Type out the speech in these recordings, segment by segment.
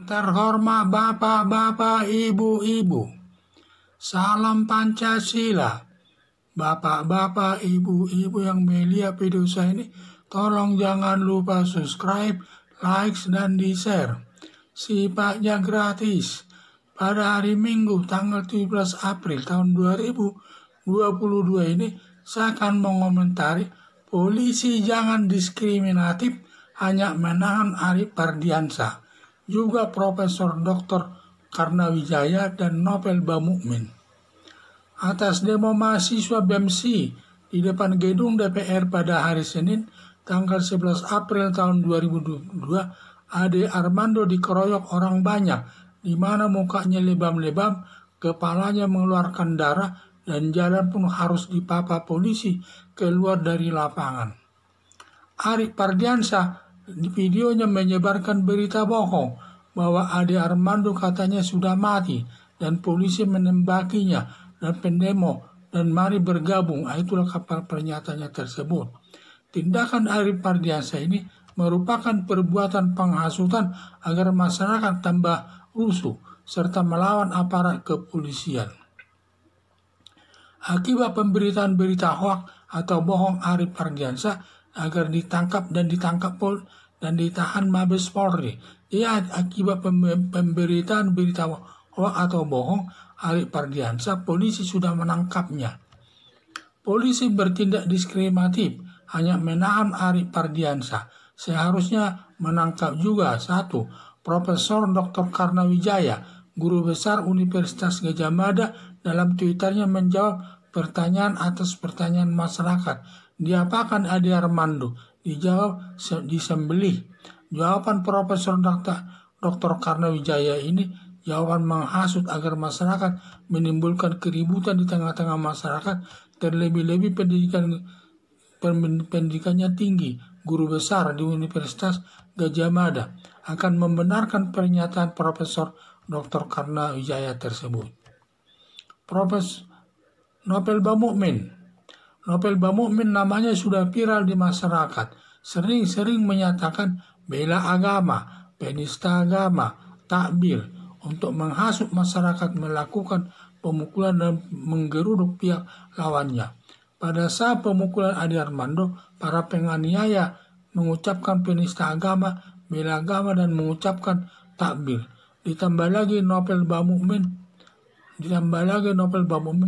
terhormat bapak-bapak, ibu-ibu, salam Pancasila. Bapak-bapak, ibu-ibu yang melihat video saya ini, tolong jangan lupa subscribe, like, dan di-share. Sifatnya gratis. Pada hari Minggu tanggal 17 April tahun 2022 ini, saya akan mengomentari polisi jangan diskriminatif hanya menahan Arief Pardiansyah, juga Profesor Dr. Karnawijaya dan Nopel Bamukmin. Atas demo mahasiswa BEMSI di depan gedung DPR pada hari Senin, tanggal 11 April tahun 2022, Ade Armando dikeroyok orang banyak, di mana mukanya lebam-lebam, kepalanya mengeluarkan darah, dan jalan pun harus dipapa polisi keluar dari lapangan. Arief Pardiansyah di videonya menyebarkan berita bohong bahwa Ade Armando katanya sudah mati dan polisi menembakinya dan pendemo dan mari bergabung. Itulah kapal pernyataannya tersebut. Tindakan Arief Pardiansyah ini merupakan perbuatan penghasutan agar masyarakat tambah rusuh serta melawan aparat kepolisian. Akibat pemberitaan berita hoaks atau bohong Arief Pardiansyah agar ditangkap dan ditahan Mabes Polri. Akibat pemberitaan berita hoaks atau bohong Arief Pardiansyah, polisi sudah menangkapnya. Polisi bertindak diskriminatif, hanya menahan Arief Pardiansyah. Seharusnya menangkap juga 1. Profesor Dr. Karnawijaya, guru besar Universitas Gadjah Mada, dalam Twitternya menjawab pertanyaan atas pertanyaan masyarakat. Diapakan Ade Armando? Dijawab disembelih. Jawaban Profesor Dr. Karnawijaya ini jawaban menghasut agar masyarakat menimbulkan keributan di tengah-tengah masyarakat, terlebih-lebih pendidikannya tinggi, guru besar di Universitas Gadjah Mada, akan membenarkan pernyataan Profesor Dr. Karnawijaya tersebut. Profesor Nopel Bamukmin. Nopel Bamukmin namanya sudah viral di masyarakat, sering-sering menyatakan bela agama, penista agama, takbir, untuk menghasut masyarakat melakukan pemukulan dan menggeruduk pihak lawannya. Pada saat pemukulan Ade Armando, para penganiaya mengucapkan penista agama, bela agama, dan mengucapkan takbir. Ditambah lagi Nopel Bamukmin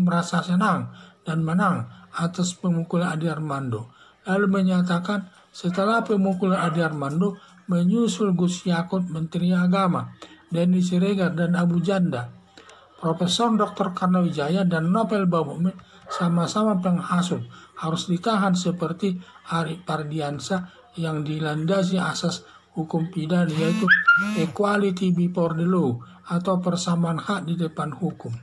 merasa senang dan menang atas pemukulan Ade Armando. Lalu menyatakan setelah pemukulan Ade Armando menyusul Gus Yakut Menteri Agama, Denny Siregar, dan Abu Janda. Profesor Dr. Karnawijaya dan Nopel Bamukmin sama-sama penghasut, harus ditahan seperti Arief Pardiansyah yang dilandasi asas hukum pidana, yaitu equality before the law atau persamaan hak di depan hukum.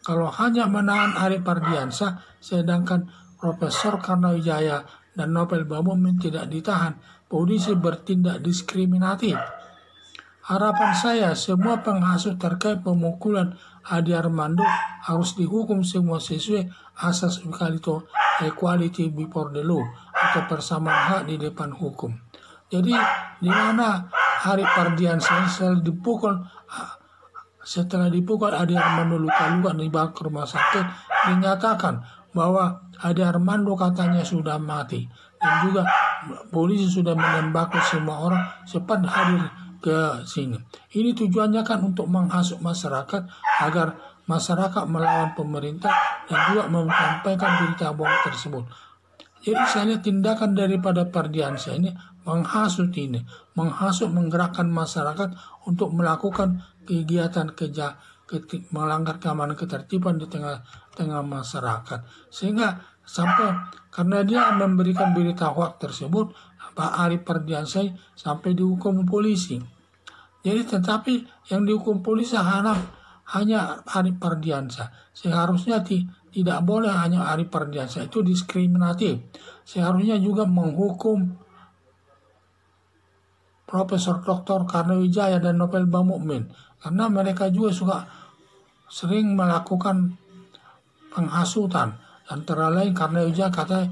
Kalau hanya menahan Arief Pardiansyah, sedangkan Profesor Karnawijaya dan Nopel Bamukmin tidak ditahan, polisi bertindak diskriminatif. Harapan saya, semua penghasut terkait pemukulan Ade Armando harus dihukum semua sesuai asas equality before the law atau persamaan hak di depan hukum. Jadi di mana Arief Pardiansyah setelah dipukul Ade Armando luka-luka dibawa ke rumah sakit, dinyatakan bahwa Ade Armando katanya sudah mati dan juga polisi sudah menembaki semua orang cepat hadir ke sini. Ini tujuannya kan untuk menghasut masyarakat agar masyarakat melawan pemerintah dan juga menyampaikan berita bohong tersebut. Jadi saya lihat tindakan daripada Pardiansyah ini menghasut, menggerakkan masyarakat untuk melakukan kegiatan melanggar keamanan ketertiban di tengah-tengah masyarakat. Sehingga sampai karena dia memberikan berita hoaks tersebut, Pak Arief Pardiansyah sampai dihukum polisi. Jadi tetapi yang dihukum polisi hanya Arief Pardiansyah. Seharusnya tidak boleh hanya Arief Pardiansyah, itu diskriminatif. Seharusnya juga menghukum Profesor Dr. Karnawijaya dan Nopel Bamukmin, karena mereka juga sering melakukan penghasutan. Antara lain Karnawijaya katanya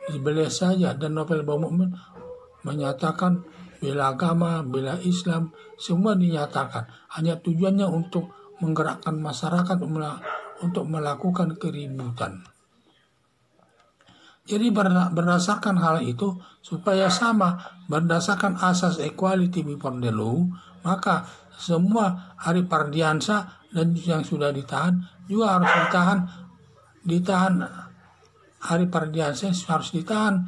dibelah saja, dan Nopel Bamukmin menyatakan bela agama, bela Islam, semua dinyatakan. Hanya tujuannya untuk menggerakkan masyarakat untuk melakukan keributan. Jadi berdasarkan hal itu, supaya sama berdasarkan asas equality before the law, maka semua Arif Ardiansyah dan yang sudah ditahan juga harus ditahan. Arif Ardiansyah harus ditahan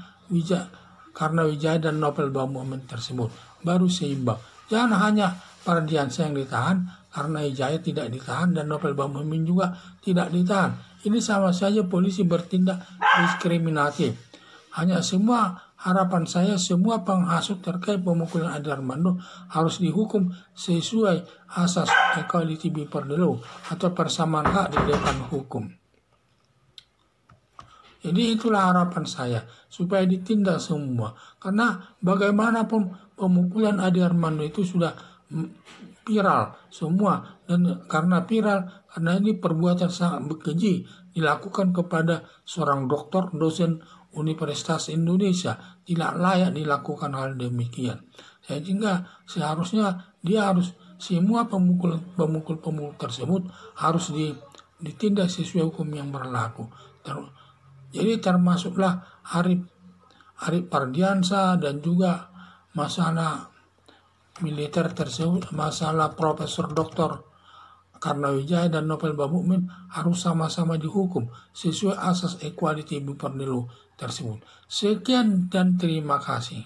karena Wijaya dan Novel Bahmumin tersebut, baru seimbang. Jangan hanya Ardiansyah yang ditahan karena Wijaya tidak ditahan dan Novel Bahmumin juga tidak ditahan. Ini sama saja polisi bertindak diskriminatif. Harapan saya semua penghasut terkait pemukulan Ade Armando harus dihukum sesuai asas equality before the law atau persamaan hak di depan hukum. Jadi itulah harapan saya, supaya ditindak semua. Karena bagaimanapun pemukulan Ade Armando itu sudah viral semua, dan karena ini perbuatan sangat keji dilakukan kepada seorang dokter dosen Universitas Indonesia, tidak layak dilakukan hal demikian. Sehingga seharusnya semua pemukul tersebut harus ditindak sesuai hukum yang berlaku. Jadi termasuklah Arif Ardiansyah dan juga masalah militer tersebut, masalah Profesor Dr. Karnawijaya dan Novel Bahmumin harus sama-sama dihukum sesuai asas equality before the law tersebut. Sekian dan terima kasih.